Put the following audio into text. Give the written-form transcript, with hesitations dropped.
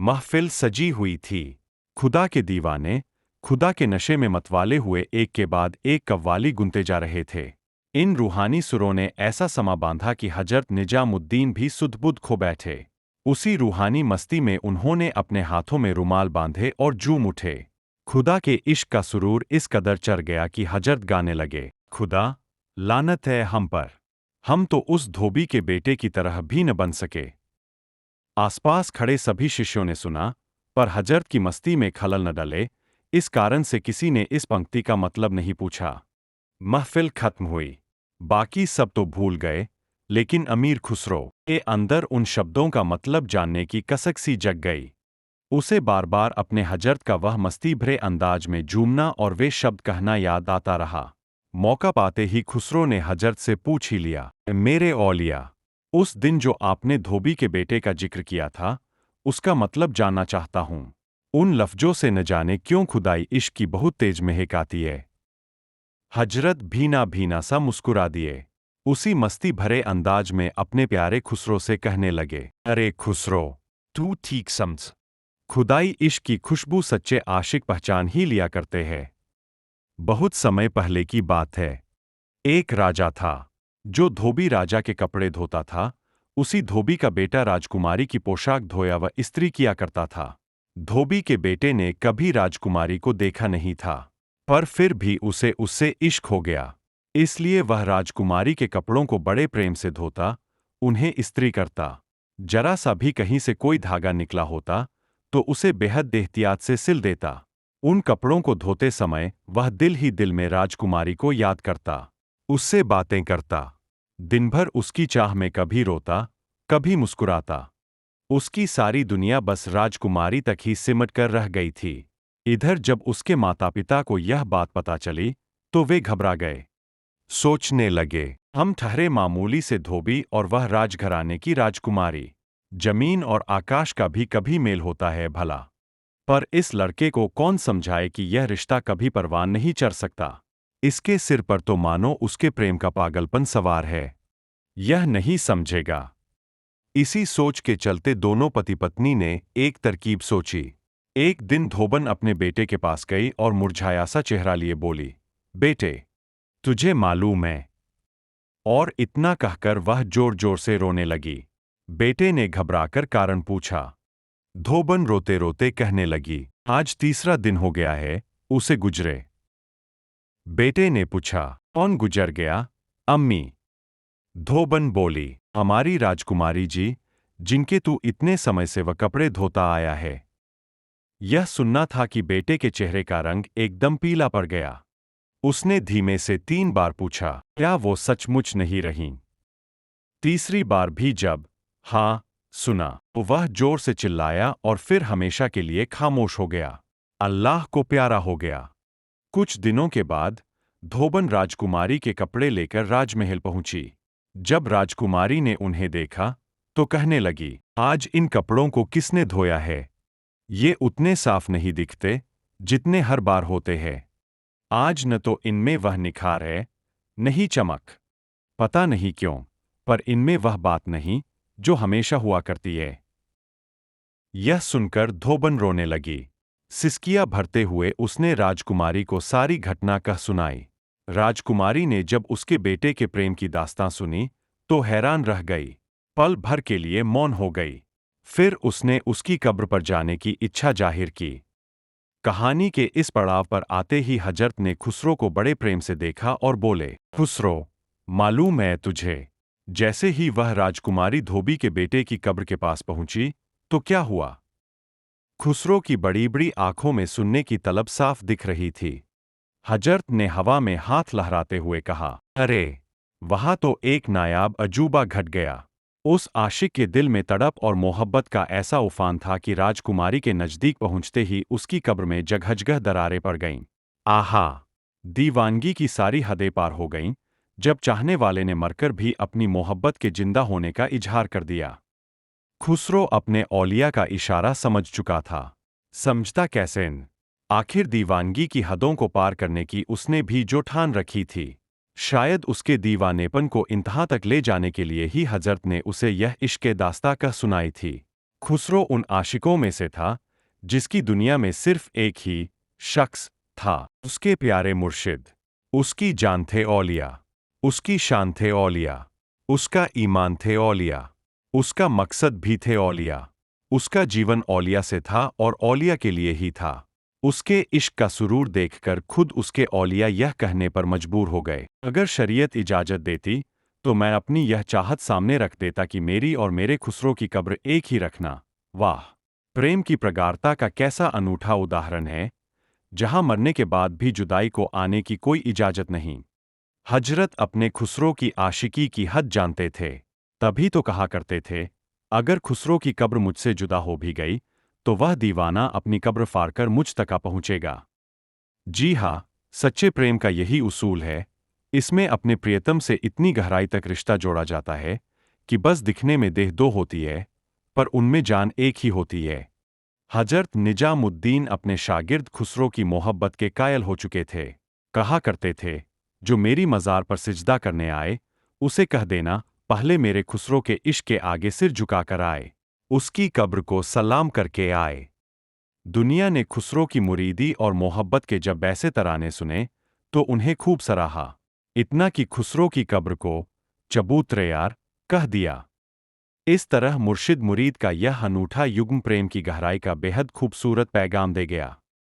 महफिल सजी हुई थी। खुदा के दीवाने, खुदा के नशे में मतवाले हुए एक के बाद एक कव्वाली गुनते जा रहे थे। इन रूहानी सुरों ने ऐसा समा बांधा कि हजरत निजामुद्दीन भी सुध-बुध खो बैठे। उसी रूहानी मस्ती में उन्होंने अपने हाथों में रुमाल बांधे और झूम उठे। खुदा के इश्क का सुरूर इस कदर चढ़ गया कि हजरत गाने लगे, खुदा, लानत है हम पर। हम तो उस धोबी के बेटे की तरह भी न बन सके। आसपास खड़े सभी शिष्यों ने सुना, पर हजरत की मस्ती में खलल न डले, इस कारण से किसी ने इस पंक्ति का मतलब नहीं पूछा। महफिल खत्म हुई। बाकी सब तो भूल गए, लेकिन अमीर खुसरो के अंदर उन शब्दों का मतलब जानने की कसक सी जग गई। उसे बार बार अपने हजरत का वह मस्ती भरे अंदाज में झूमना और वे शब्द कहना याद आता रहा। मौका पाते ही खुसरो ने हजरत से पूछ ही लिया, मेरे औलिया, उस दिन जो आपने धोबी के बेटे का जिक्र किया था, उसका मतलब जानना चाहता हूं। उन लफ्जों से न जाने क्यों खुदाई इश्क की बहुत तेज महक आती है। हजरत भीना भीना सा मुस्कुरा दिए। उसी मस्ती भरे अंदाज में अपने प्यारे खुसरो से कहने लगे, अरे खुसरो, तू ठीक समझ। खुदाई इश्क की खुशबू सच्चे आशिक पहचान ही लिया करते हैं। बहुत समय पहले की बात है। एक राजा था, जो धोबी राजा के कपड़े धोता था। उसी धोबी का बेटा राजकुमारी की पोशाक धोया व इस्त्री किया करता था। धोबी के बेटे ने कभी राजकुमारी को देखा नहीं था, पर फिर भी उसे उससे इश्क हो गया। इसलिए वह राजकुमारी के कपड़ों को बड़े प्रेम से धोता, उन्हें इस्त्री करता। जरा सा भी कहीं से कोई धागा निकला होता, तो उसे बेहद एहतियात से सिल देता। उन कपड़ों को धोते समय वह दिल ही दिल में राजकुमारी को याद करता, उससे बातें करता। दिन भर उसकी चाह में कभी रोता, कभी मुस्कुराता। उसकी सारी दुनिया बस राजकुमारी तक ही सिमट कर रह गई थी। इधर जब उसके माता पिता को यह बात पता चली, तो वे घबरा गए। सोचने लगे, हम ठहरे मामूली से धोबी और वह राजघराने की राजकुमारी। जमीन और आकाश का भी कभी मेल होता है भला। पर इस लड़के को कौन समझाए कि यह रिश्ता कभी परवान नहीं चढ़ सकता। इसके सिर पर तो मानो उसके प्रेम का पागलपन सवार है। यह नहीं समझेगा। इसी सोच के चलते दोनों पति पत्नी ने एक तरकीब सोची। एक दिन धोबन अपने बेटे के पास गई और मुरझाया सा चेहरा लिए बोली, बेटे, तुझे मालूम है। और इतना कहकर वह जोर जोर से रोने लगी। बेटे ने घबराकर कारण पूछा। धोबन रोते रोते कहने लगी, आज तीसरा दिन हो गया है उसे गुजरे। बेटे ने पूछा, कौन गुजर गया, अम्मी? धोबन बोली, हमारी राजकुमारी जी, जिनके तू इतने समय से वह कपड़े धोता आया है। यह सुनना था कि बेटे के चेहरे का रंग एकदम पीला पड़ गया। उसने धीमे से 3 बार पूछा, क्या वो सचमुच नहीं रहीं? तीसरी बार भी जब हाँ सुना, तो वह जोर से चिल्लाया और फिर हमेशा के लिए खामोश हो गया। अल्लाह को प्यारा हो गया। कुछ दिनों के बाद धोबन राजकुमारी के कपड़े लेकर राजमहल पहुंची। जब राजकुमारी ने उन्हें देखा, तो कहने लगी, आज इन कपड़ों को किसने धोया है? ये उतने साफ नहीं दिखते, जितने हर बार होते हैं। आज न तो इनमें वह निखार है, नहीं चमक। पता नहीं क्यों, पर इनमें वह बात नहीं, जो हमेशा हुआ करती है। यह सुनकर धोबन रोने लगी। सिसकियां भरते हुए उसने राजकुमारी को सारी घटना कह सुनाई। राजकुमारी ने जब उसके बेटे के प्रेम की दास्तां सुनी, तो हैरान रह गई। पल भर के लिए मौन हो गई। फिर उसने उसकी कब्र पर जाने की इच्छा जाहिर की। कहानी के इस पड़ाव पर आते ही हजरत ने खुसरो को बड़े प्रेम से देखा और बोले, खुसरो, मालूम है तुझे? जैसे ही वह राजकुमारी धोबी के बेटे की कब्र के पास पहुंची, तो क्या हुआ? खुसरो की बड़ी बड़ी आंखों में सुनने की तलब साफ दिख रही थी। हजरत ने हवा में हाथ लहराते हुए कहा, अरे, वहां तो एक नायाब अजूबा घट गया। उस आशिक के दिल में तड़प और मोहब्बत का ऐसा उफान था कि राजकुमारी के नजदीक पहुंचते ही उसकी कब्र में जगह दरारें पड़ गईं। आहा! दीवानगी की सारी हदें पार हो गईं, जब चाहने वाले ने मरकर भी अपनी मोहब्बत के जिंदा होने का इजहार कर दिया। खुसरो अपने औलिया का इशारा समझ चुका था। समझता कैसे न? आखिर दीवानगी की हदों को पार करने की उसने भी जो ठान रखी थी। शायद उसके दीवानेपन को इंतहा तक ले जाने के लिए ही हजरत ने उसे यह इश्क़ दास्तां कह सुनाई थी। खुसरो उन आशिकों में से था जिसकी दुनिया में सिर्फ एक ही शख्स था, उसके प्यारे मुर्शिद। उसकी जान थे औलिया, उसकी शान थे औलिया, उसका ईमान थे औलिया, उसका मकसद भी थे औलिया, उसका जीवन औलिया से था और औलिया के लिए ही था। उसके इश्क का सुरूर देखकर खुद उसके औलिया यह कहने पर मजबूर हो गए, अगर शरीयत इजाजत देती तो मैं अपनी यह चाहत सामने रख देता कि मेरी और मेरे खुसरो की कब्र एक ही रखना। वाह! प्रेम की प्रगाढ़ता का कैसा अनूठा उदाहरण है, जहां मरने के बाद भी जुदाई को आने की कोई इजाजत नहीं। हजरत अपने खुसरो की आशिकी की हद जानते थे, तभी तो कहा करते थे, अगर खुसरो की कब्र मुझसे जुदा हो भी गई तो वह दीवाना अपनी कब्र फाड़कर मुझ तक आ पहुंचेगा। जी हाँ, सच्चे प्रेम का यही उसूल है। इसमें अपने प्रियतम से इतनी गहराई तक रिश्ता जोड़ा जाता है कि बस दिखने में देह दो होती है, पर उनमें जान एक ही होती है। हजरत निजामुद्दीन अपने शागिर्द खुसरो की मोहब्बत के कायल हो चुके थे। कहा करते थे, जो मेरी मज़ार पर सिजदा करने आए, उसे कह देना, पहले मेरे खुसरो के इश्क के आगे सिर झुकाकर आए, उसकी कब्र को सलाम करके आए। दुनिया ने खुसरो की मुरीदी और मोहब्बत के जब ऐसे तराने सुने, तो उन्हें खूब सराहा। इतना कि खुसरो की कब्र को चबूतरे यार कह दिया। इस तरह मुर्शिद मुरीद का यह अनूठा युग्म प्रेम की गहराई का बेहद खूबसूरत पैगाम दे गया।